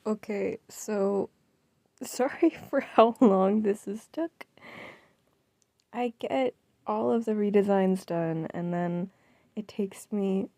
Okay, so sorry for how long this has took. I get all of the redesigns done, and then it takes me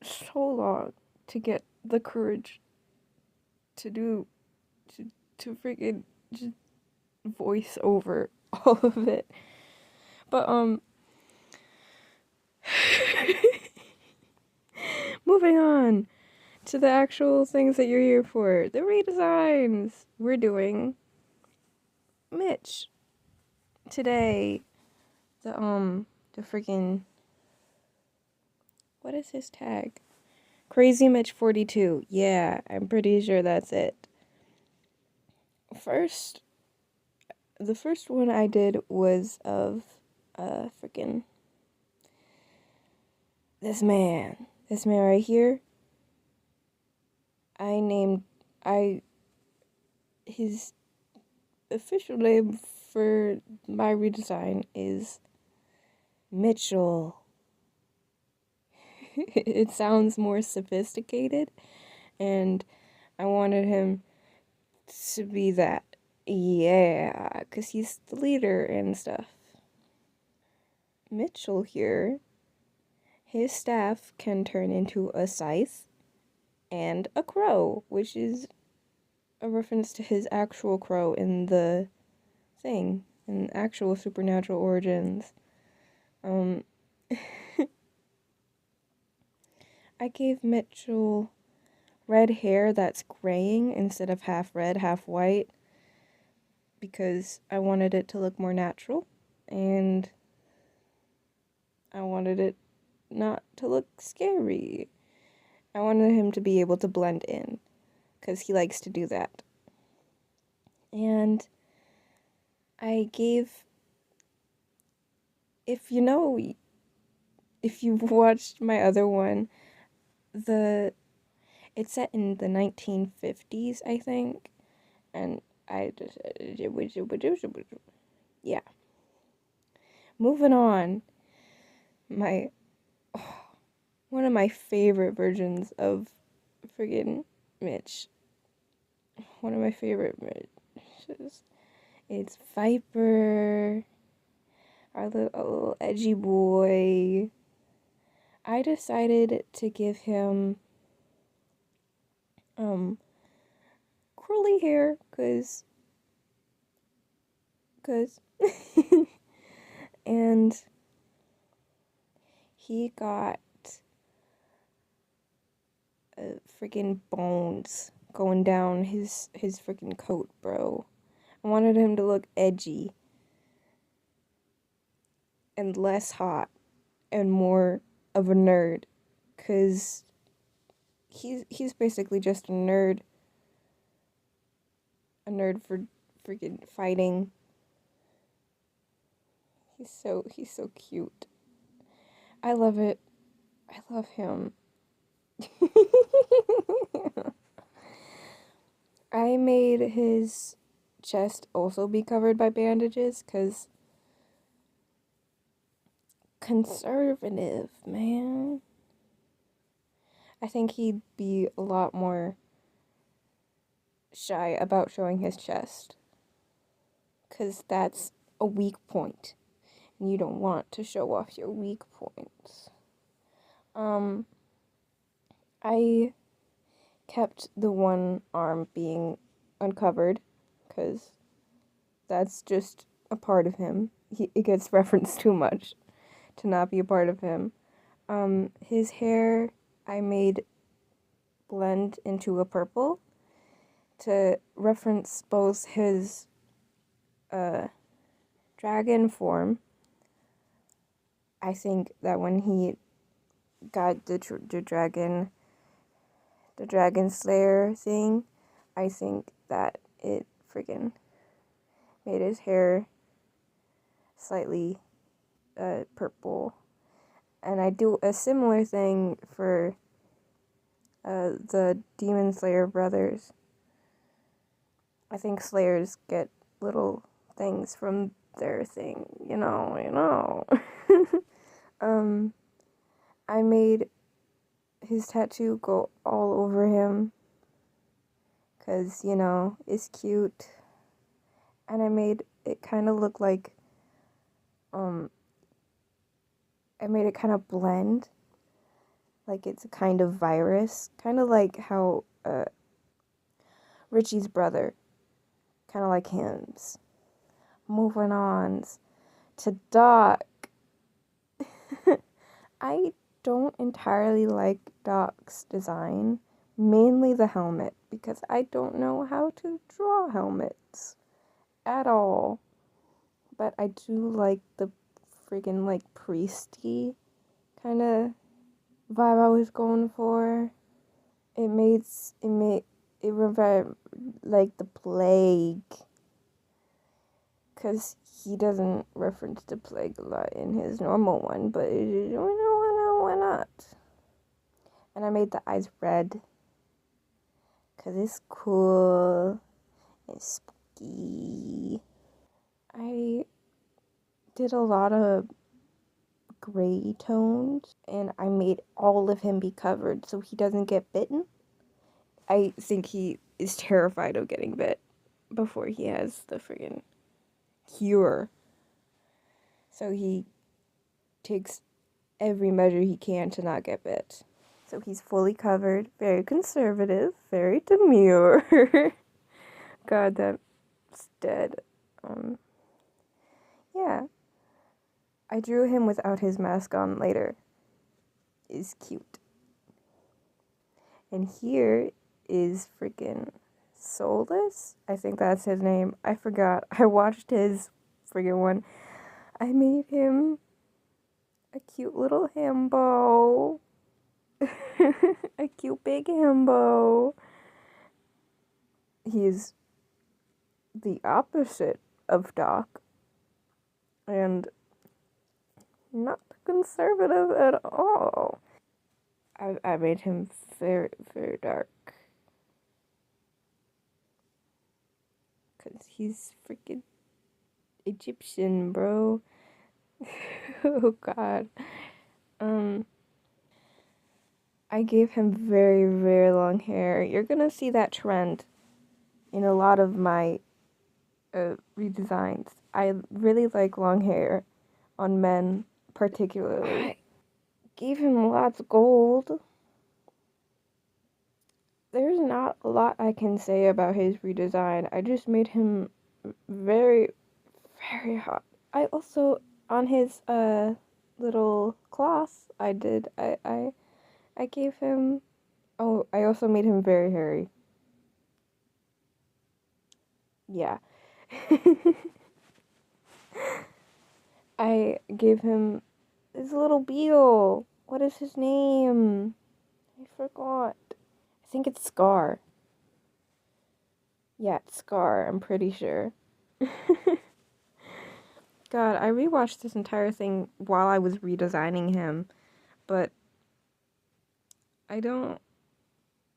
so long to get the courage to do to to freaking just voice over all of it. But moving on to the actual things that you're here for. The redesigns. We're doing Mitch today. The freaking, what is his tag? Crazy Mitch 42. Yeah, I'm pretty sure that's it. First, the first one I did was of freaking this man. This man right here. I named I his official name for my redesign is Mitchell. It sounds more sophisticated, and I wanted him to be that. Yeah, because he's the leader and stuff. Mitchell here, his staff can turn into a scythe and a crow, which is a reference to his actual crow in the thing, in actual Supernatural Origins. I gave Mitchell red hair that's graying instead of half red, half white, because I wanted it to look more natural, and I wanted it not to look scary. I wanted him to be able to blend in, because he likes to do that. And I gave, if you know, if you've watched my other one, it's set in the 1950s, I think, and yeah. Moving on, my one of my favorite versions of friggin' Mitch. One of my favorite Mitches. It's Viper, our little edgy boy. I decided to give him curly hair cause and he got freaking bones going down his freaking coat, bro. I wanted him to look edgy and less hot and more of a nerd, cause he's basically just a nerd for freaking fighting. He's so cute. I love it. I love him. I made his chest also be covered by bandages, cause conservative, man. I think he'd be a lot more shy about showing his chest, cause that's a weak point, and you don't want to show off your weak points. I kept the one arm being uncovered, cause that's just a part of him. It gets referenced too much to not be a part of him. His hair I made blend into a purple to reference both his dragon form. I think that when he got the dragon slayer thing, I think that it freaking made his hair slightly purple. And I do a similar thing for the Demon Slayer brothers. I think Slayers get little things from their thing, you know. I made his tattoo go all over him because, it's cute. And I made it kind of look like, I made it kind of blend, like it's a kind of virus, kind of like how Richie's brother, kind of like him's. Moving on to Doc. I don't entirely like Doc's design, mainly the helmet, because I don't know how to draw helmets at all. But I do like the friggin' like priesty kind of vibe I was going for. It revived like the plague, because he doesn't reference the plague a lot in his normal one, but why not? And I made the eyes red, because it's cool, it's spooky. I did a lot of gray tones, and I made all of him be covered so he doesn't get bitten. I think he is terrified of getting bit before he has the friggin' cure. So he takes every measure he can to not get bit. So he's fully covered, very conservative, very demure. God, that's dead. Yeah. I drew him without his mask on later. Is cute. And here is freaking Soulless. I think that's his name. I forgot. I watched his friggin' one. I made him a cute little himbo. A cute big himbo. He's the opposite of Doc. And not conservative at all. I made him very, very dark. Because he's freaking Egyptian, bro. Oh, God. I gave him very, very long hair. You're gonna see that trend in a lot of my redesigns. I really like long hair on men, particularly. I gave him lots of gold. There's not a lot I can say about his redesign. I just made him very, very hot. I also, on his little cloth, I gave him, oh, I also made him very hairy. Yeah. I gave him his little beetle. What is his name? I forgot. I think it's Scar. Yeah, it's Scar, I'm pretty sure. God, I rewatched this entire thing while I was redesigning him, but I don't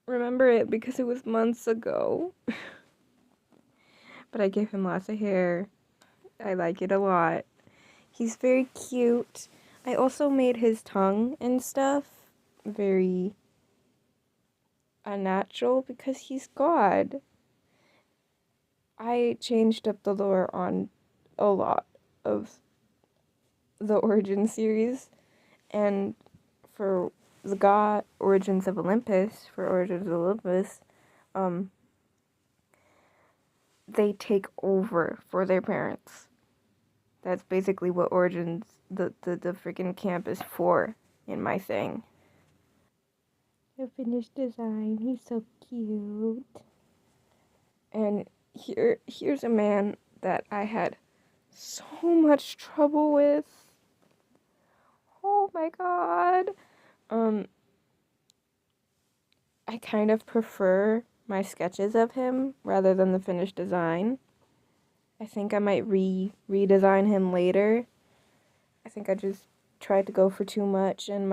remember it because it was months ago. But I gave him lots of hair. I like it a lot. He's very cute. I also made his tongue and stuff very unnatural because he's God. I changed up the lore on a lot of the Origin series, and for the God Origins of Olympus, they take over for their parents. That's basically what Origins, the freaking camp is for in my thing. The finished design, he's so cute. And here's a man that I had so much trouble with. Oh my god. I kind of prefer my sketches of him rather than the finished design. I think I might redesign him later. I think I just tried to go for too much and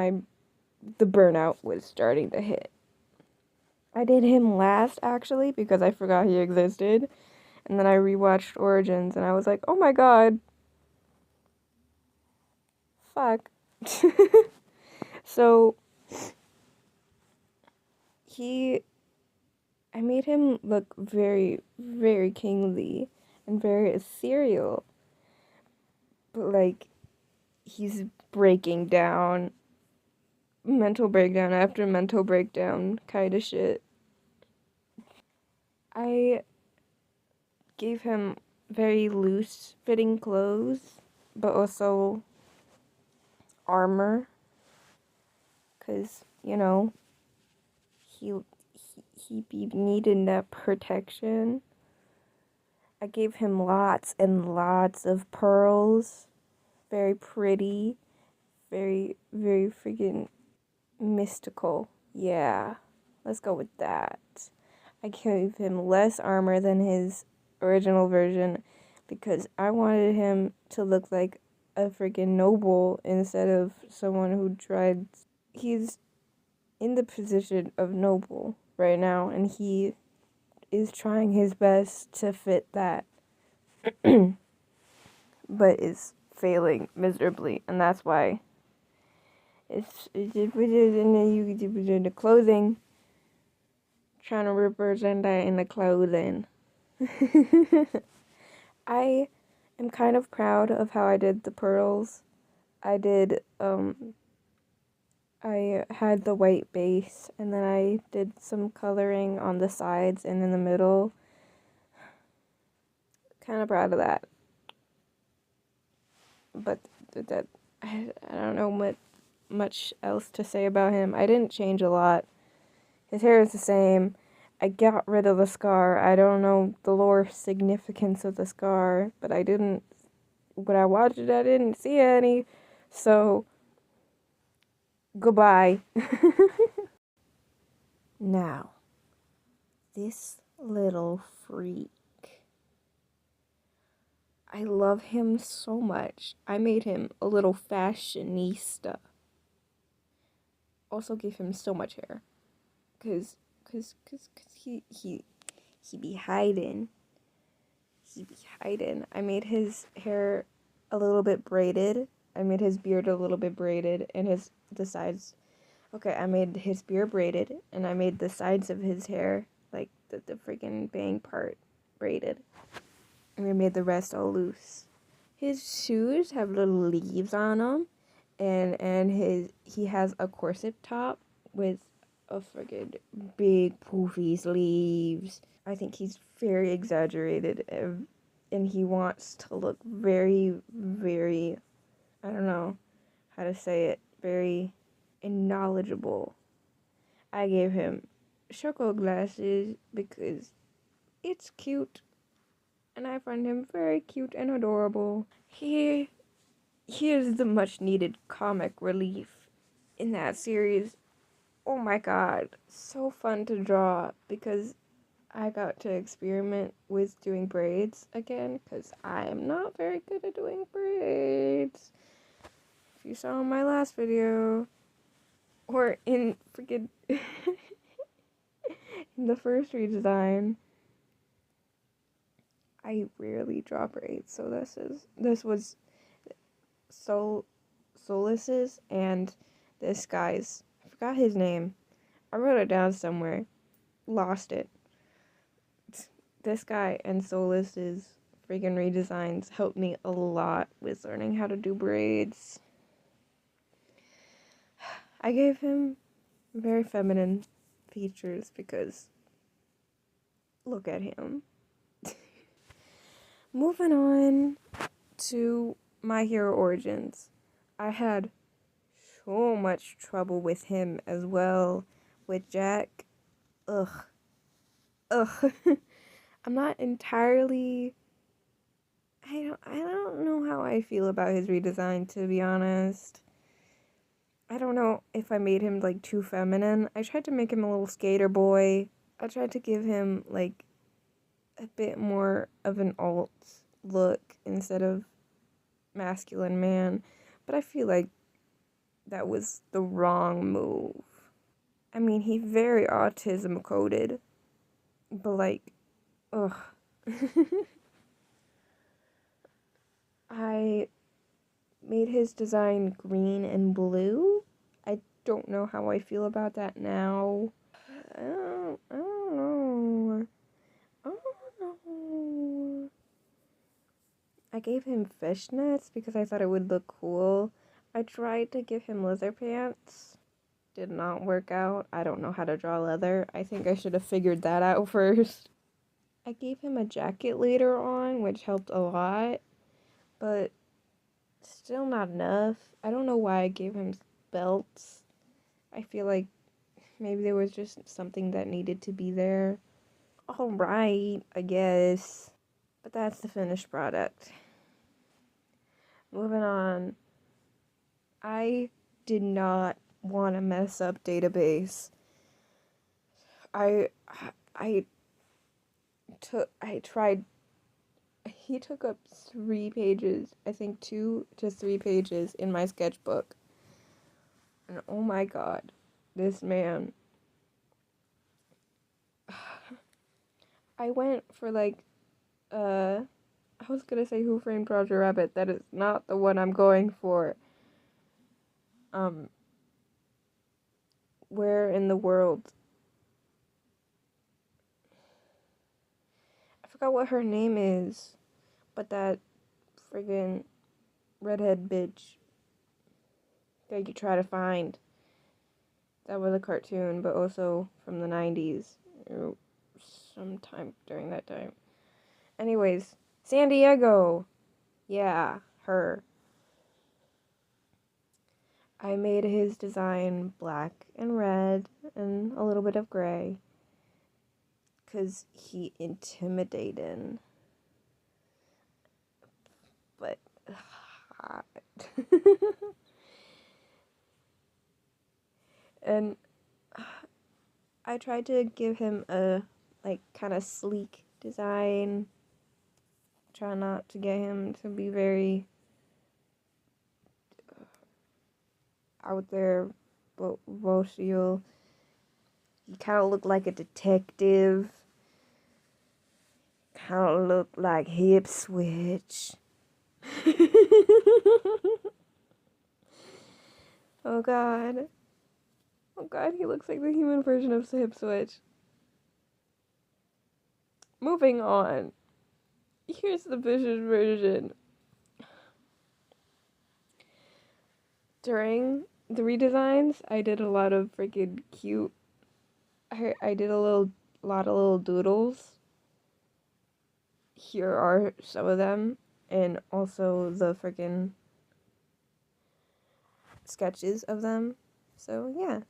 the burnout was starting to hit. I did him last actually because I forgot he existed. And then I rewatched Origins and I was like, oh my god. Fuck. So I made him look very, very kingly and very ethereal. But like, he's breaking down, mental breakdown after mental breakdown kind of shit. I gave him very loose fitting clothes, but also armor, because, you know, he be needing that protection. I gave him lots and lots of pearls, very pretty, very, very freaking mystical. Yeah, let's go with that. I gave him less armor than his original version because I wanted him to look like a freaking noble instead of someone who tried. He's in the position of noble right now, and he is trying his best to fit that, but is failing miserably, and that's why it's in the clothing, trying to represent that in the clothing. I am kind of proud of how I did the pearls. I did, I had the white base, and then I did some coloring on the sides and in the middle. Kind of proud of that. But that, I don't know much else to say about him. I didn't change a lot. His hair is the same. I got rid of the scar. I don't know the lore significance of the scar, but when I watched it, I didn't see any. So, goodbye. Now, this little freak. I love him so much. I made him a little fashionista. Also gave him so much hair. Cause he be hiding. He be hiding. I made his hair a little bit braided. I made his beard a little bit braided, and the sides. Okay, I made his beard braided, and I made the sides of his hair, like the freaking bang part, braided. And we made the rest all loose. His shoes have little leaves on them, and he has a corset top with a friggin' big poofy sleeves. I think he's very exaggerated, and he wants to look very, very, I don't know how to say it, very knowledgeable. I gave him choco glasses because it's cute, and I find him very cute and adorable. He is the much needed comic relief in that series. Oh my god, so fun to draw because I got to experiment with doing braids again because I am not very good at doing braids. If you saw my last video, or in freaking in the first redesign, I rarely draw braids, so this was Solus's and this guy's. I forgot his name. I wrote it down somewhere. Lost it. This guy and Solus's freaking redesigns helped me a lot with learning how to do braids. I gave him very feminine features because look at him. Moving on to My Hero Origins. I had so much trouble with him as well. With Jack. Ugh. I'm not entirely. I don't know how I feel about his redesign, to be honest. I don't know if I made him like too feminine. I tried to make him a little skater boy. I tried to give him like a bit more of an alt look instead of masculine man, but I feel like that was the wrong move. I mean, he's very autism coded, but like, ugh. I made his design green and blue. I don't know how I feel about that now. I don't know. gave him fishnets because I thought it would look cool. I tried to give him leather pants. Did not work out. I don't know how to draw leather. I think I should have figured that out first. I gave him a jacket later on, which helped a lot, but still not enough. I don't know why I gave him belts. I feel like maybe there was just something that needed to be there. Alright, I guess. But that's the finished product. Moving on. I did not want to mess up database. I tried. He took up 3 pages, I think 2 to 3 pages in my sketchbook. And oh my god, this man. I went for like, I was gonna say Who Framed Roger Rabbit. That is not the one I'm going for. Where in the world? I forgot what her name is, but that friggin' redhead bitch that you try to find. That was a cartoon, but also from the 90s, or sometime during that time. Anyways, San Diego! Yeah, her. I made his design black and red and a little bit of gray. Because he intimidating. But hot. And I tried to give him a like kind of sleek design. Try not to get him to be very out there, but Rocio. He kind of looked like a detective. Kind of looked like Hip Switch. Oh god. Oh god, he looks like the human version of Hip Switch. Moving on. Here's the Vision version. During the redesigns, I did a lot of freaking cute. I did a lot of little doodles. Here are some of them, and also the freaking sketches of them. So yeah,